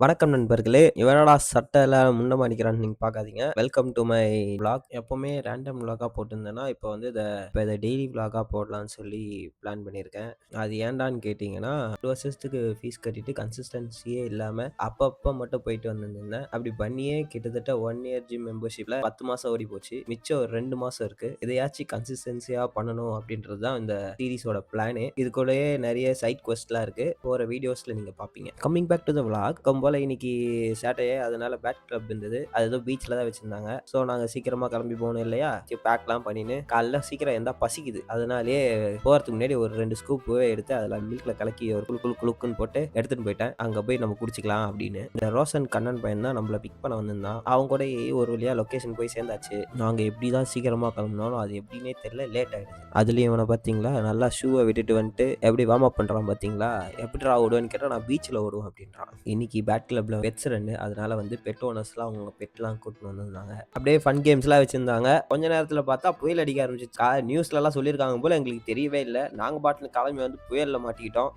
வணக்கம் நண்பர்களே! இவனடா சட்டைல முன்னமா நிக்கிறான்னு நீங்க பார்க்காதீங்க. Welcome do my vlog. எப்பவுமே ரேண்டம் விளாகா போட்டிருந்தேன்னா, இப்ப இத டெய்லி விளாகா போடலான்னு சொல்லி பிளான் பண்ணியிருக்கேன். அது ஏன்டான்னு கேட்டீங்கன்னா, 2 வருஷத்துக்கு ஃபீஸ் கட்டிட்டு கன்சிஸ்டன்சியே இல்லாம அப்பப்ப மட்டும் போயிட்டு வந்துருந்தேன். அப்படி பண்ணியே கிட்டத்தட்ட 1 இயர் ஜிம் மெம்பர்ஷிப்ல 10 மாசம் ஓடி போச்சு. மிச்சம் ஒரு 2 மாசம் இருக்கு. இதையாச்சும் கன்சிஸ்டன்சியா பண்ணணும் அப்படின்றது தான் இந்த சீரிஸோட பிளானே. இது கூடயே நெறைய சைட் குவெஸ்ட்லாம் இருக்கு. போற வீடியோஸ்ல நீங்க பார்ப்பீங்க. Coming back to the vlog. போல இன்னைக்கு சாட்டர்டே, அதனால பேட் கிளப் இருந்தது. அது ஏதோ பீச்ல தான் வச்சிருந்தாங்க. ஸோ நாங்க சீக்கிரமா கிளம்பி போகணும் இல்லையா? சரி பேக்லாம் பண்ணின்னு காலைல சீக்கிரம் எந்தா பசிக்குது. அதனாலேயே போறதுக்கு முன்னாடி ஒரு 2 ஸ்கூப் எடுத்து அதில் மில்க்ல கலக்கி ஒரு குலுக்குன்னு போட்டு எடுத்துட்டு போயிட்டேன். அங்கே போய் நம்ம குடிச்சிக்கலாம் அப்படின்னு. இந்த ரோஷன் கண்ணன் பையன் தான் நம்மள பிக் பண்ண வந்திருந்தான். அவங்க கூட ஒரு வழியா லொக்கேஷன் போய் சேர்ந்தாச்சு. நாங்க எப்படி தான் சீக்கிரமா கிளம்பினாலும் அது எப்படின்னே தெரியல, லேட் ஆயிடுச்சு. அதுலயும் இவனை பார்த்தீங்களா, நல்லா ஷூவை விட்டுட்டு வந்துட்டு எப்படி வார்ம் அப் பண்றான் பார்த்தீங்களா? எப்படிடா ஓடுவேன்னு கேட்டா, நான் பீச்சில் ஓடுவேன் அப்படின்றான். இன்னைக்கு பேட் கிளப்ல பெட்ஸ் ரன்னு. அதனால பெட் ஓனர்ஸ்லாம் அவங்க பெட்லாம் கூட்டிட்டு வந்திருந்தாங்க. அப்படியே ஃபன் கேம்ஸ்லாம் வச்சிருந்தாங்க. கொஞ்ச நேரத்தில் பார்த்தா புயல் அடிக்க ஆரம்பிச்சிச்சு. நியூஸ்லலாம் சொல்லியிருக்காங்க போல, எங்களுக்கு தெரியவே இல்லை. நாங்கள் பாட்டில் கிளம்பி புயலில் மாட்டிக்கிட்டோம்.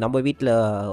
நம்ம வீட்டில்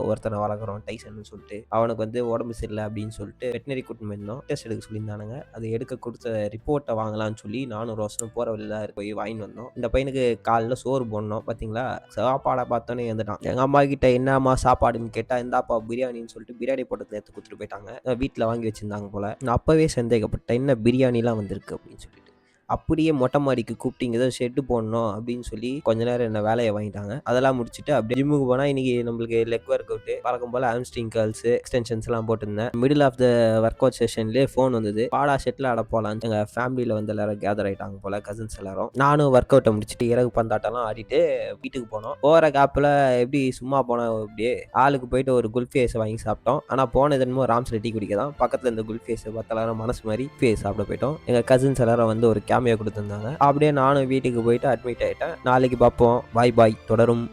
ஒருத்தனை வளர்க்குறோம் டைசன் சொல்லிட்டு, அவனுக்கு உடம்பு சரியில்லை அப்படின்னு சொல்லிட்டு வெட்டினரி கூட்டிட்டு போயிருந்தோம். டெஸ்ட் எடுக்க சொல்லியிருந்தானுங்க. அதை எடுக்க கொடுத்த ரிப்போர்ட்டை வாங்கலாம்னு சொல்லி நானும் ரோஷனும் போகிற வழியில் போய் வாங்கிட்டு வந்தோம். இந்த பையனுக்கு காலைல சோறு போடணும். பார்த்தீங்களா, சாப்பாடை பார்த்தோன்னே வந்துட்டான். எங்கள் அம்மா கிட்ட என்னம்மா சாப்பாடுன்னு கேட்டால், இந்தாப்பா பிரியாணின்னு சொல்லிட்டு பிரியாணி போட்டதை எடுத்து கொடுத்துட்டு போயிட்டாங்க. வீட்டில் வாங்கி வச்சிருந்தாங்க போல. நான் அப்பவே சந்தேகப்பட்டேன், என்ன பிரியாணிலாம் வந்திருக்கு அப்படின்னு சொல்லிட்டு. அப்படியே மொட்டை மாடிக்கு கூப்பிட்டு இங்கே தான் ஷெட்டு போடணும் அப்படின்னு சொல்லி கொஞ்ச நேரம் என்ன வேலையை வாங்கிட்டாங்க. அதெல்லாம் முடிச்சுட்டு அப்படியே ஜிம்முக்கு போனால் இன்னைக்கு நம்மளுக்கு லெக் ஒர்க் அவுட் வழக்கம் போல் ஹாம்ஸ்ட்ரிங் கர்ல்ஸ் எக்ஸ்டென்ஷன்ஸ் எல்லாம் போட்டிருந்தேன். Middle of the workout செஷன்லேயே ஃபோன் வந்தது. பாடா ஷெட்டில் ஆட போகலாம். எங்கள் ஃபேமிலியில் எல்லாரும் கேதர் ஆகிட்டாங்க போல, கசின்ஸ் எல்லாரும். நானும் ஒர்க் அவுட்டை முடிச்சுட்டு இறகு பந்தாட்டம்லாம் ஆடிட்டு வீட்டுக்கு போனோம். போகிற கேப்பில் எப்படி சும்மா போனோம், அப்படியே ஆளுக்கு போயிட்டு ஒரு குல்ஃபி ஐஸை வாங்கி சாப்பிட்டோம். ஆனால் போனது என்னமோ ராம்ஸ்ல டீ குடிக்க தான். பக்கத்தில் இந்த குல்ஃபி ஐஸை பார்த்தலாரும் மனசு மாதிரி ஃபேஸ் சாப்பிட போயிட்டோம். எங்கள் கசின்ஸ் எல்லாரும் ஒரு கேமியா கொடுத்துருந்தாங்க. அப்படியே நானும் வீட்டுக்கு போயிட்டு அட்மிட் ஆயிட்டேன். நாளைக்கு பார்ப்போம். பாய் பாய். தொடரும்.